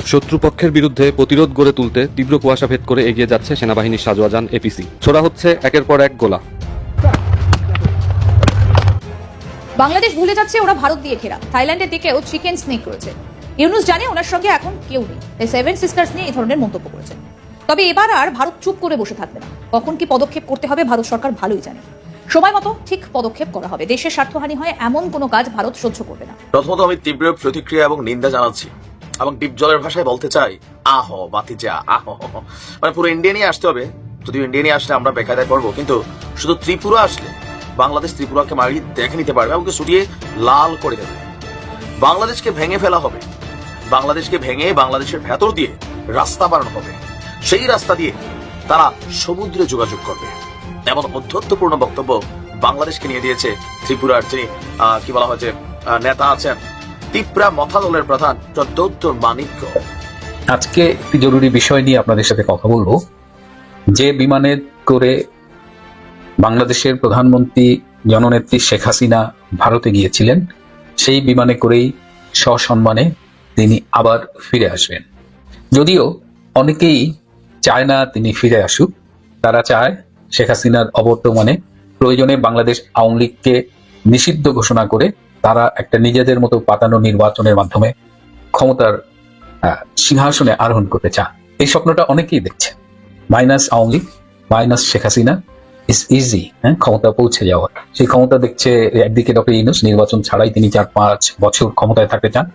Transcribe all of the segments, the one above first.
শত্রুপক্ষের বিরুদ্ধে প্রতিরোধ গড়ে তুলতে তীব্র কুয়াশা ভেদ করে এগিয়ে যাচ্ছে সেনাবাহিনীর সাজোয়াজান এপিসি। ছোড়া হচ্ছে একের পর এক গোলা। বাংলাদেশ ভুলে যাচ্ছে ওরা ভারত দিয়ে ঘেরা। থাইল্যান্ডের দিকেও চিকেন স্নেক রয়েছে। ইউনুস জানে ওনার সঙ্গে এখন কেউ নেই, তাই সেভেন সিস্টার্স নিয়ে এই ধরনের মন্তব্য করেছেন। তবে এবার আর ভারত চুপ করে বসে থাকবে না। কখন কি পদক্ষেপ করতে হবে ভারত সরকার ভালোই জানে। সময় মতো ঠিক পদক্ষেপ করা হবে। দেশের স্বার্থহানি হয় এমন কোনো কাজ ভারত সহ্য করবে না। প্রথমত আমি তীব্র প্রতিক্রিয়া এবং নিন্দা জানাচ্ছি এবং ডিপ জলের ভাষায় বলতে চাই, আহ বাতিজা আহ। মানে পুরো ইন্ডিয়া নিয়ে আসতে হবে। যদিও ইন্ডিয়া নিয়ে আসলে আমরা বেকায়দায় পড়বো, কিন্তু শুধু ত্রিপুরা আসলে বাংলাদেশ ত্রিপুরাকে মারিয়ে দেখে নিতে পারবে এবং ছুটিয়ে লাল করে দেবে। বাংলাদেশকে ভেঙে ফেলা হবে। বাংলাদেশকে ভেঙে বাংলাদেশের ভেতর দিয়ে রাস্তা বানানো হবে। সেই রাস্তা দিয়ে তারা সমুদ্রে যোগাযোগ করবে। এমন অধ্যত্বপূর্ণ বক্তব্য বাংলাদেশকে নিয়ে দিয়েছে ত্রিপুরার যিনি কি বলা হয় যে নেতা আছেন, ত্রিপুরা মথা দলের প্রধান প্রদ্যোত্তর মানিক্য। আজকে একটি জরুরি বিষয় নিয়ে আপনাদের সাথে কথা বলবো। যে বিমানে করে বাংলাদেশের প্রধানমন্ত্রী জননেত্রী শেখ হাসিনা ভারতে গিয়েছিলেন, সেই বিমানে করেই সসম্মানে তিনি আবার ফিরে আসবেন। যদিও অনেকেই চায় না তিনি ফিরে আসুক, তারা চায় শেখ হাসিনার অবর্তমানে প্রয়োজনে বাংলাদেশ আওয়ামী লীগকে নিষিদ্ধ ঘোষণা করে তারা একটা নিজেদের মতো পাতানো নির্বাচনের মাধ্যমে ক্ষমতার সিংহাসনে আরোহণ করতে চান। এই স্বপ্নটা অনেকেই দেখছে। Minus Awami League, minus Sheikh Hasina is easy, ক্ষমতা পৌঁছে যাওয়ার। সেই ক্ষমতা দেখছে একদিকে ডক্টর ইউনূস, নির্বাচন ছাড়াই তিনি 4-5 বছর ক্ষমতায় থাকতে চান।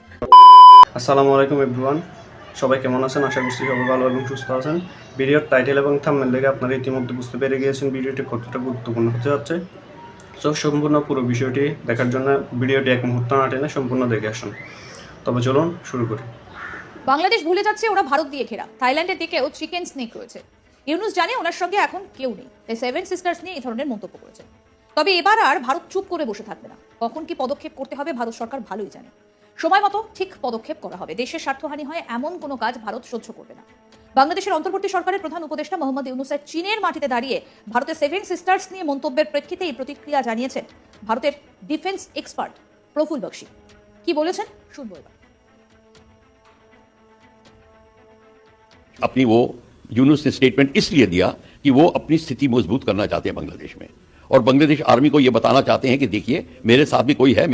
আসসালামু আলাইকুম এভরিওয়ান, সবাই কেমন আছেন? আশা করছি সবাই ভালো এবং সুস্থ আছেন। ভিডিওর টাইটেল এবং থাম্বনেল দেখে আপনারা ইতিমধ্যে বুঝতে পেরে গিয়েছেন ভিডিওটি কতটা গুরুত্বপূর্ণ হতে যাচ্ছে। সো সম্পূর্ণ পুরো বিষয়টি দেখার জন্য ভিডিওটি এক মুহূর্ত না টেনে সম্পূর্ণ দেখে আসুন। তবে চলুন শুরু করি। বাংলাদেশ ভুলে যাচ্ছে ওরা ভারত দিয়ে ঘেরা। থাইল্যান্ডের দিকেও চিকেন স্নেক রয়েছে। ইউনুস জানে ওনার সঙ্গে এখন কেউ নেই, তাই সেভেন সিস্টার্স নিয়ে এই ধরনের মন্তব্য করেছেন। তবে এবার আর ভারত চুপ করে বসে থাকবে না। কখন কি পদক্ষেপ করতে হবে ভারত সরকার ভালোই জানে। সময় মতো ঠিক পদক্ষেপ করা হবে। দেশের স্বার্থহানি হয় এমন কোনো কাজ ভারত সহ্য করবে না। বাংলাদেশের অন্তর্বর্তী সরকারের প্রধান উপদেষ্টা মোহাম্মদ ইউনুসের চীনের মাটিতে দাঁড়িয়ে ভারতের সেভেন সিস্টার্স নিয়ে মন্তব্যের প্রেক্ষিতে এই প্রতিক্রিয়া জানিয়েছেন ভারতের ডিফেন্স এক্সপার্ট প্রফুল বক্সি। কি বলেছেন শুনবো এবার। अपनी वो यूनुस ने स्टेटमेंट इसलिए दिया कि वो अपनी स्थिति मजबूत करना चाहते हैं बांग्लादेश में, और बांग्लादेश आर्मी को ये बताना चाहते हैं कि देखिए मेरे साथ भी कोई है,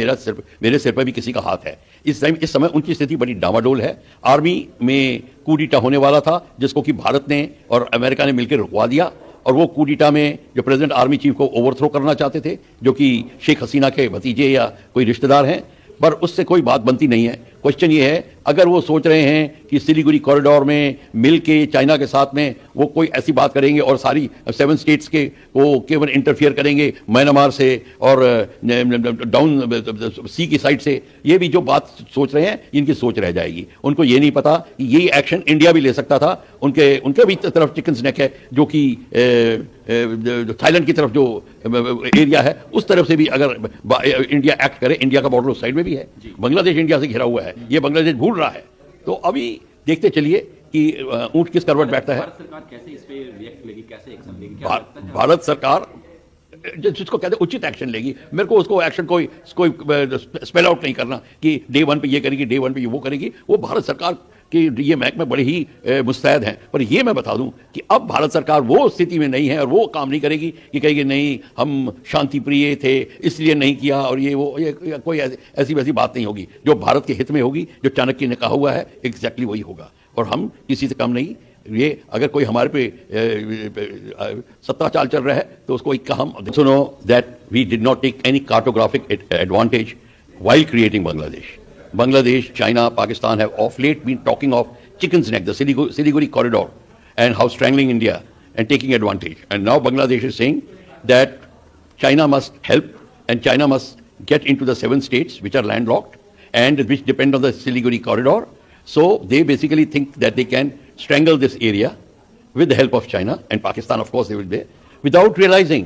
मेरे सिर पर भी किसी का हाथ है। इस समय उनकी स्थिति बड़ी डामाडोल है। आर्मी में कूडिटा होने वाला था, जिसको कि भारत ने और अमेरिका ने मिलकर रुकवा दिया, और वो कूडिटा में जो प्रेसिडेंट आर्मी चीफ को ओवरथ्रो करना चाहते थे, जो कि शेख हसीना के भतीजे या कोई रिश्तेदार हैं, पर उससे कोई बात बनती नहीं है। क्वेश्चन ये है, अगर वो सोच रहे हैं कि सिलीगुड़ी कॉरिडोर में मिल के चाइना के साथ में वो कोई ऐसी बात करेंगे और सारी 7 स्टेट्स के वो केवल इंटरफियर करेंगे म्यांमार से और डाउन सी की साइड से, ये भी जो बात सोच रहे हैं इनकी सोच रह जाएगी। उनको ये नहीं पता कि यही एक्शन इंडिया भी ले सकता था। उनके भी तरफ चिकन स्नैक है, जो कि थाईलैंड की तरफ जो एरिया है उस तरफ से भी अगर इंडिया एक्ट करे, इंडिया का बॉर्डर उस साइड में भी है, बांग्लादेश इंडिया से घिरा हुआ है, ये बांग्लादेश भूल रहा है। तो अभी देखते चलिए कि ऊंट किस करवट बैठता है। भारत सरकार जिसको कहते हैं उचित एक्शन लेगी। मेरे को उसको एक्शन कोई स्पेल आउट नहीं करना कि डे 1 पे ये करेगी, डे 1 पे ये वो करेगी। वो भारत सरकार कि ये महकमे बड़े ही मुस्तैद हैं, पर ये मैं बता दूं कि अब भारत सरकार वो स्थिति में नहीं है और वो काम नहीं करेगी कि कहेगी नहीं हम शांति प्रिय थे इसलिए नहीं किया, और ये कोई ऐसी वैसी बात नहीं होगी। जो भारत के हित में होगी, जो चाणक्य ने कहा हुआ है, एग्जैक्टली वही होगा, और हम किसी से कम नहीं। ये अगर कोई हमारे पे सत्ता चाल चल रहा है तो उसको एक हम सुनो that we did not take any cartographic advantage while creating Bangladesh. Bangladesh, China, Pakistan have of late been talking of chicken's neck, the Siliguri corridor, and how strangling India and taking advantage. And now Bangladesh is saying that China must help and China must get into the 7 states which are landlocked and which depend on the Siliguri corridor. So they basically think that they can strangle this area with the help of China, and Pakistan of course they will be, without realizing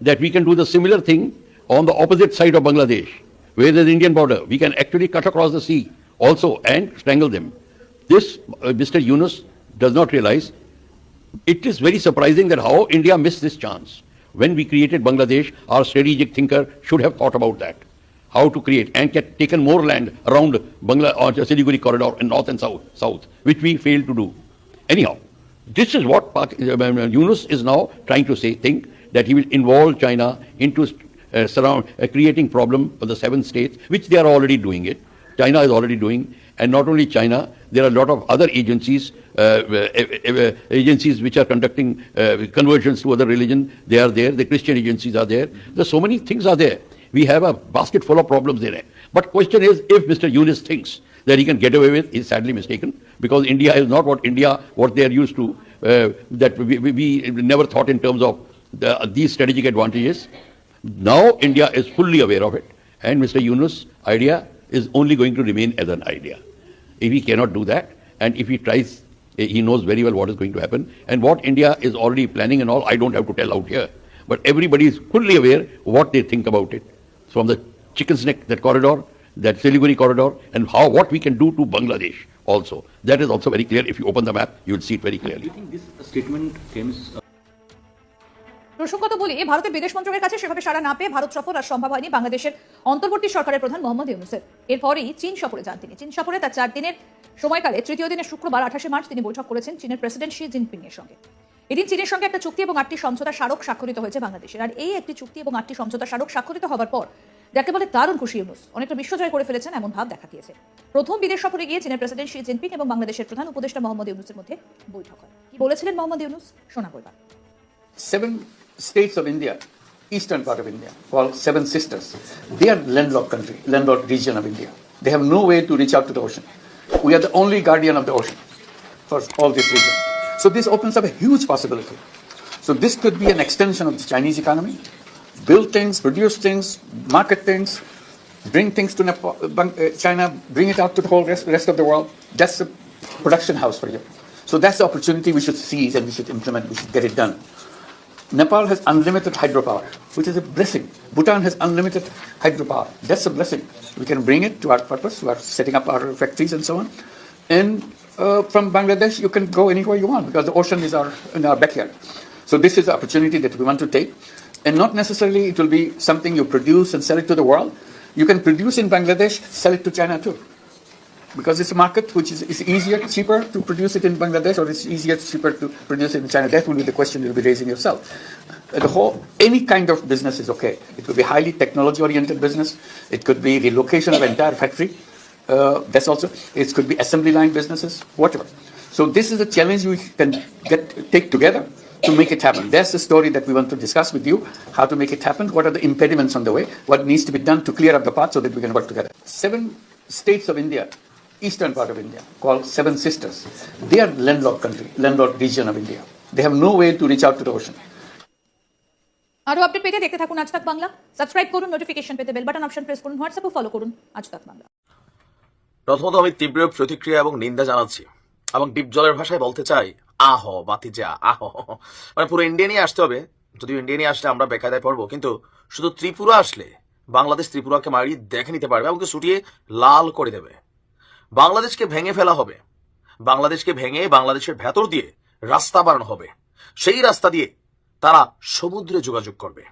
that we can do the similar thing on the opposite side of Bangladesh, where there's the Indian border. We can actually cut across the sea also and strangle them. This Mr. Yunus does not realize. It is very surprising that how India missed this chance. When we created Bangladesh, our strategic thinker should have thought about that. how to create and get taken more land around Bangla or the Siliguri corridor in north and south, which we failed to do. Anyhow, this is what Yunus is now trying to think that he will involve China into creating problem for the 7 states, which they are already doing it. China is already doing, and not only China, there are a lot of other agencies, agencies which are conducting conversions to other religion. They are there. The Christian agencies are there. There's so many things are there. We have a basket full of problems there. But question is, if Mr. Yunus thinks that he can get away with, he's sadly mistaken, because India is not what they are used to, that we never thought in terms of these strategic advantages. Now India is fully aware of it, and Mr. Yunus' idea is only going to remain as an idea. If he cannot do that, and if he tries, he knows very well what is going to happen, and what India is already planning and all, I don't have to tell out here. But everybody is fully aware what they think about it. From the chicken's neck, that corridor, that Siliguri corridor, and what we can do to Bangladesh also. That is also very clear. If you open the map, you will see it very clearly. Do you think this statement came প্রসঙ্গত বলি, ভারতের বিদেশ মন্ত্রকের কাছে সেভাবে সাড়া না পেয়ে ভারত সফর আর সম্ভব হয়নি বাংলাদেশের অন্তর্বর্তী সরকারের প্রধান মোহাম্মদ ইউনূসের। এরপরই চীন সফরে যান তিনি। চীন সফরে তার 4 দিনের সময়কালে তৃতীয় দিনের শুক্রবার 28 মার্চ তিনি বৈঠক করেছেন চীনের প্রেসিডেন্ট শি জিনপিং এর সঙ্গে। এদিন চীনের সঙ্গে একটা চুক্তি এবং 8টি সমঝোতা স্মারক স্বাক্ষরিত হয়েছে বাংলাদেশের। আর এই একটি চুক্তি এবং 8টি সমঝোতা স্মারক স্বাক্ষরিত হওয়ার পর যাকে বলে দারুণ খুশি ইউনূস, অনেকটা বিশ্বজয় করে ফেলেছেন এমন ভাব দেখা গিয়েছে। প্রথম বিদেশ সফরে গিয়ে চীনের প্রেসিডেন্ট শি জিনপিং এবং বাংলাদেশের প্রধান উপদেষ্টা মোহাম্মদ ইউনূসের মধ্যে বৈঠক হয়। কি বলেছিলেন মোহাম্মদ ইউনূস, শোনাবো এবার। 7 states of India, eastern part of India, called 7 Sisters. They are landlocked country, landlocked region of India. They have no way to reach out to the ocean. We are the only guardian of the ocean for all this region. So this opens up a huge possibility. So this could be an extension of the Chinese economy. Build things, produce things, market things, bring things to China, bring it out to the whole rest of the world. That's a production house for you. So that's the opportunity we should seize and we should implement, we should get it done. Nepal has unlimited hydropower, which is a blessing. Bhutan has unlimited hydropower. That's a blessing. We can bring it to our purpose. We are setting up our factories and so on. And from Bangladesh, you can go anywhere you want because the ocean is in our backyard. So this is the opportunity that we want to take. And not necessarily it will be something you produce and sell it to the world. You can produce in Bangladesh, sell it to China too. Because it's a market which is easier, cheaper to produce it in Bangladesh, or it's easier, cheaper to produce it in China. That will be the question you'll be raising yourself. Any kind of business is okay. It could be highly technology-oriented business. It could be relocation of entire factory. That's also, it could be assembly line businesses, whatever. So this is a challenge we can take together to make it happen. That's the story that we want to discuss with you, how to make it happen, what are the impediments on the way, what needs to be done to clear up the path so that we can work together. 7 states of India, eastern part of India, called 7 Sisters. They are landlocked country, landlocked region of India. They have no way to reach out to the ocean. আরো update পেতে দেখতে থাকুন আজ তাক Bangla. Subscribe করুন, notification পেতে bell button option press করুন, হোয়াটসঅ্যাপে ফলো করুন আজ তাক বাংলা। প্রথমত আমি তীব্র প্রতিক্রিয়া এবং নিন্দা জানাচ্ছি এবং ডিপ জলের ভাষায় বলতে চাই, আহ বাতিজা আহ। মানে পুরো ইন্ডিয়া নিয়ে আসতে হবে। যদিও ইন্ডিয়া নিয়ে আসলে আমরা বেকায়দায় পড়বো, কিন্তু শুধু ত্রিপুরা আসলে বাংলাদেশ ত্রিপুরাকে মারিয়ে দেখে নিতে পারবে এবং ছুটিয়ে লাল করে দেবে। বাংলাদেশকে ভেঙে ফেলা হবে, বাংলাদেশকে ভেঙে বাংলাদেশের ভেতর দিয়ে রাস্তা বানানো হবে, সেই রাস্তা দিয়ে তারা সমুদ্রে যোগাযোগ করবে।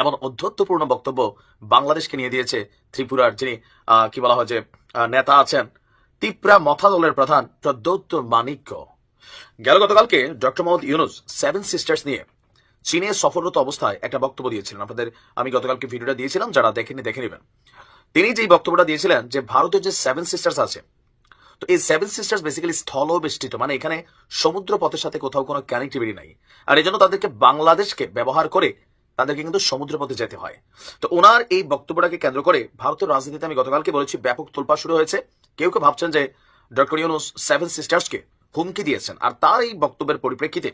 এমন অধ্যত্বপূর্ণ বক্তব্য বাংলাদেশকে নিয়ে দিয়েছে ত্রিপুরার যিনি কি বলা হয় যে নেতা আছেন, ত্রিপুরা মথা দলের প্রধান প্রদ্যোৎ মাণিক্য। গতকালকে ডক্টর মোহাম্মদ ইউনূস 7 সিস্টার্স নিয়ে চীনে সফররত অবস্থায় একটা বক্তব্য দিয়েছিলেন। আপনাদের আমি গতকালকে ভিডিওটা দিয়েছিলাম, যারা দেখেননি দেখে নেবেন। তিনি যেই বক্তব্যটা দিয়েছিলেন যে ভারতের যে 7 সিস্টার্স আছে, তো এই 7 সিস্টার্স বেসিক্যালি স্থল বেষ্টিত, মানে এখানে সমুদ্র পথের সাথে কোথাও কোনো কানেক্টিভিটি নাই। আর এই জন্য তাদেরকে বাংলাদেশকে ব্যবহার করে তাদেরকে কিন্তু সমুদ্র পথে যেতে হয়। তো ওনার এই বক্তব্যটাকে কেন্দ্র করে ভারতের রাজনীতিতে আমি গতকালকে বলেছি ব্যাপক তোলপাড় শুরু হয়েছে। কেউ কেউ ভাবছেন যে ডক্টর ইউনূস 7 সিস্টার্সকে হুমকি দিয়েছেন, আর তার এই বক্তব্যের পরিপ্রেক্ষিতে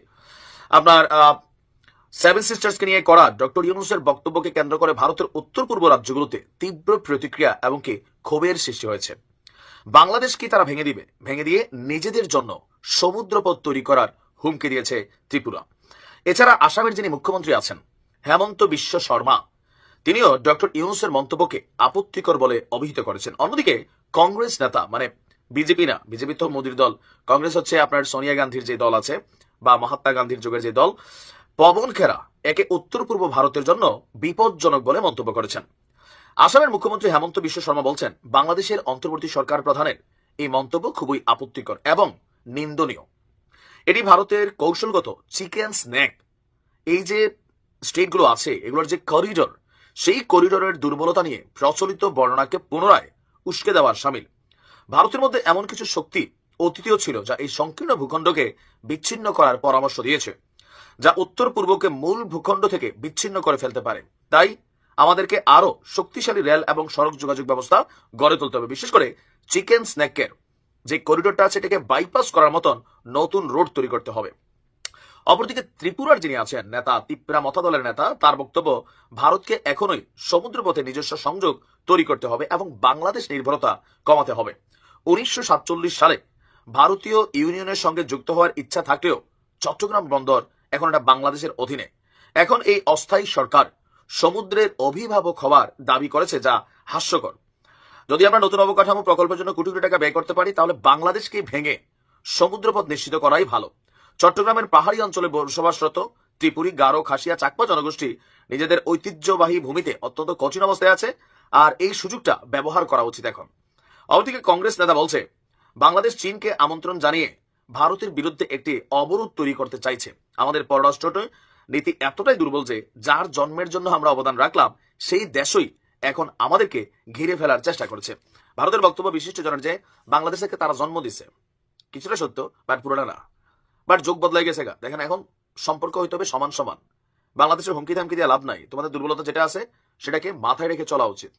আপনার 7 সিস্টার্সকে নিয়ে করা ডক্টর ইউনূসের বক্তব্যকে কেন্দ্র করে ভারতের উত্তর পূর্ব রাজ্যগুলোতে তীব্র প্রতিক্রিয়া এবং কি ক্ষোভের সৃষ্টি হয়েছে। বাংলাদেশকে তারা ভেঙে দিবে, ভেঙে দিয়ে নিজেদের জন্য সমুদ্রপথ তৈরি করার হুমকি দিয়েছে ত্রিপুরা। এছাড়া আসামের যিনি মুখ্যমন্ত্রী আছেন হেমন্ত বিশ্ব শর্মা, তিনিও ডক্টর ইউনূসের মন্তব্যকে আপত্তিকর বলে অভিহিত করেছেন। অন্যদিকে কংগ্রেস নেতা, মানে বিজেপি না, বিজেপি তো মোদীর দল, কংগ্রেস হচ্ছে আপনার সোনিয়া গান্ধীর যে দল আছে বা মহাত্মা গান্ধীর যুগের যে দল, পবন খেরা একে উত্তর পূর্ব ভারতের জন্য বিপজ্জনক বলে মন্তব্য করেছেন। আসামের মুখ্যমন্ত্রী হেমন্ত বিশ্ব শর্মা বলছেন, বাংলাদেশের অন্তর্বর্তী সরকার প্রধানের এই মন্তব্য খুবই আপত্তিকর এবং নিন্দনীয়। এটি ভারতের কৌশলগত চিকেন স্ন্যাক, এই যে স্টেটগুলো আছে এগুলোর যে করিডোর, সেই করিডোরের দুর্বলতা নিয়ে প্রচলিত বর্ণনাকে পুনরায় উস্কে দেওয়ার সামিল। ভারতের মধ্যে এমন কিছু শক্তি অতীতেও ছিল যা এই সংকীর্ণ ভূখণ্ডকে বিচ্ছিন্ন করার পরামর্শ দিয়েছে, যা উত্তর পূর্বকে মূল ভূখণ্ড থেকে বিচ্ছিন্ন করে ফেলতে পারে। তাই আমাদেরকে আরো শক্তিশালী রেল এবং সড়ক যোগাযোগ ব্যবস্থা গড়ে তুলতে হবে, বিশেষ করে চিকেন স্ন্যাকের যে করিডোরটা আছে এটাকে বাইপাস করার মতন নতুন রোড তৈরি করতে হবে। অপরদিকে ত্রিপুরার যিনি আছেন নেতা, তিপ্রা মথা দলের নেতা, তার বক্তব্য ভারতকে এখনোই সমুদ্রপথে নিজস্ব সংযোগ তৈরি করতে হবে এবং বাংলাদেশ নির্ভরতা কমাতে হবে। 1947 সালে ভারতীয় ইউনিয়নের সঙ্গে যুক্ত হওয়ার ইচ্ছা থাকলেও চট্টগ্রাম বন্দর এখন এটা বাংলাদেশের অধীনে। এখন এই অস্থায়ী সরকার সমুদ্রের অভিভাবক হওয়ার দাবি করেছে, যা হাস্যকর। যদি আমরা নতুন অবকাঠামো প্রকল্পের জন্য কোটি কোটি টাকা ব্যয় করতে পারি, তাহলে বাংলাদেশকে ভেঙে সমুদ্রপথ নিশ্চিত করাই ভালো। চট্টগ্রামের পাহাড়ি অঞ্চলে বসবাসরত ত্রিপুরী, গারো, খাসিয়া, চাকমা জনগোষ্ঠী নিজেদের ঐতিহ্যবাহী ভূমিতে অত্যন্ত কঠিন অবস্থায় আছে, আর এই সুযোগটা ব্যবহার করা উচিত এখন। অবদিকে কংগ্রেস নেতা বলছে, বাংলাদেশ চীনকে আমন্ত্রণ জানিয়ে ভারতের বিরুদ্ধে একটি অবরোধ তৈরি করতে চাইছে। আমাদের পররাষ্ট্র নীতি এতটাই দুর্বল যে যার জন্মের জন্য আমরা অবদান রাখলাম সেই দেশই এখন আমাদেরকে ঘিরে ফেলার চেষ্টা করছে। ভারতের বক্তব্য বিশিষ্ট জনের যে বাংলাদেশকে তারা জন্ম দিচ্ছে, কিছুটা সত্য বাট পুরোটা না, বাট যোগ বদলাই গেছে গা। দেখেন এখন সম্পর্ক হইতে হবে সমান সমান। বাংলাদেশের হুমকি ধামকি দিয়ে লাভ নাই, তোমাদের দুর্বলতা যেটা আছে সেটাকে মাথায় রেখে চলা উচিত।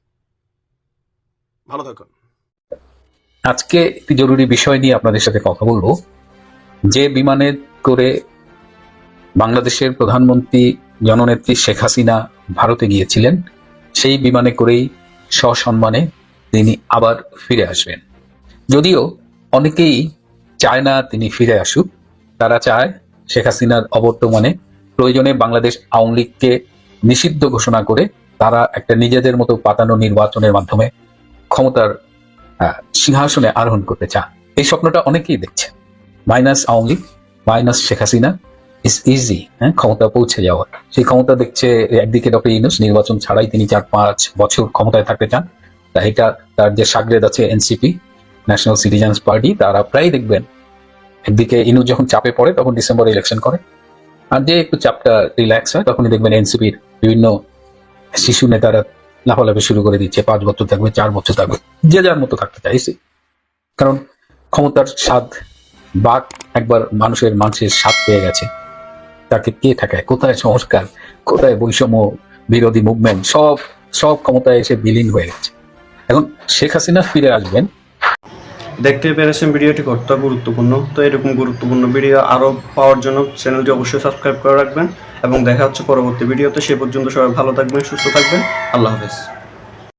ভালো থাকুন। আজকে একটি জরুরি বিষয় নিয়ে আপনাদের সাথে কথা বলবো। যে বিমানে করে বাংলাদেশের প্রধানমন্ত্রী জননেত্রী শেখ হাসিনা ভারতে গিয়েছিলেন, সেই বিমানে করেই সসম্মানে তিনি আবার ফিরে আসবেন। যদিও অনেকেই চায় না তিনি ফিরে আসুক, তারা চায় শেখ হাসিনার অবর্তমানে প্রয়োজনে বাংলাদেশ আওয়ামী লীগকে নিষিদ্ধ ঘোষণা করে তারা একটা নিজেদের মতো পাতানো নির্বাচনের মাধ্যমে ক্ষমতার সিংহাসনে আরোহণ করতে চান। এই স্বপ্নটা অনেকেই দেখছে। Minus Awami League, minus Sheikh Hasina is easy, ক্ষমতা পৌঁছে যাওয়ার। সেই ক্ষমতা দেখছে একদিকে ডক্টর ইউনূস নির্বাচন ছাড়াই তিনি 4-5 বছর ক্ষমতায় থাকতে চান। এটা তার যে সাগরেদ আছে এনসিপি, ন্যাশনাল সিটিজেন্স পার্টি, তারা প্রায় দেখবেন একদিকে ইউনূস যখন চাপে পড়ে তখন ডিসেম্বরে ইলেকশন করে, আর যে একটু চাপটা রিল্যাক্স হয় তখনই দেখবেন এনসিপির বিভিন্ন শিশু নেতারা লাফালাফি শুরু করে দিচ্ছে, 5 বছর থাকবে, 4 বছর থাকবে, যে যার মতো থাকতে চাইছে। কারণ ক্ষমতার স্বাদ, বাক একবার মানুষের স্বাদ পেয়ে গেছে, তাকে কে ঠেকায়? কোথায় সংস্কার, কোথায় বৈষম্য বিরোধী মুভমেন্ট, সব ক্ষমতায় এসে বিলীন হয়ে গেছে। এখন শেখ হাসিনা ফিরে আসবেন। দেখতে পেরেছেন ভিডিওটি কতটা গুরুত্বপূর্ণ। তো এরকম গুরুত্বপূর্ণ ভিডিও আরও পাওয়ার জন্য চ্যানেলটি অবশ্যই সাবস্ক্রাইব করে রাখবেন এবং দেখা হচ্ছে পরবর্তী ভিডিওতে। সে পর্যন্ত সবাই ভালো থাকবেন, সুস্থ থাকবেন। আল্লাহ হাফেজ।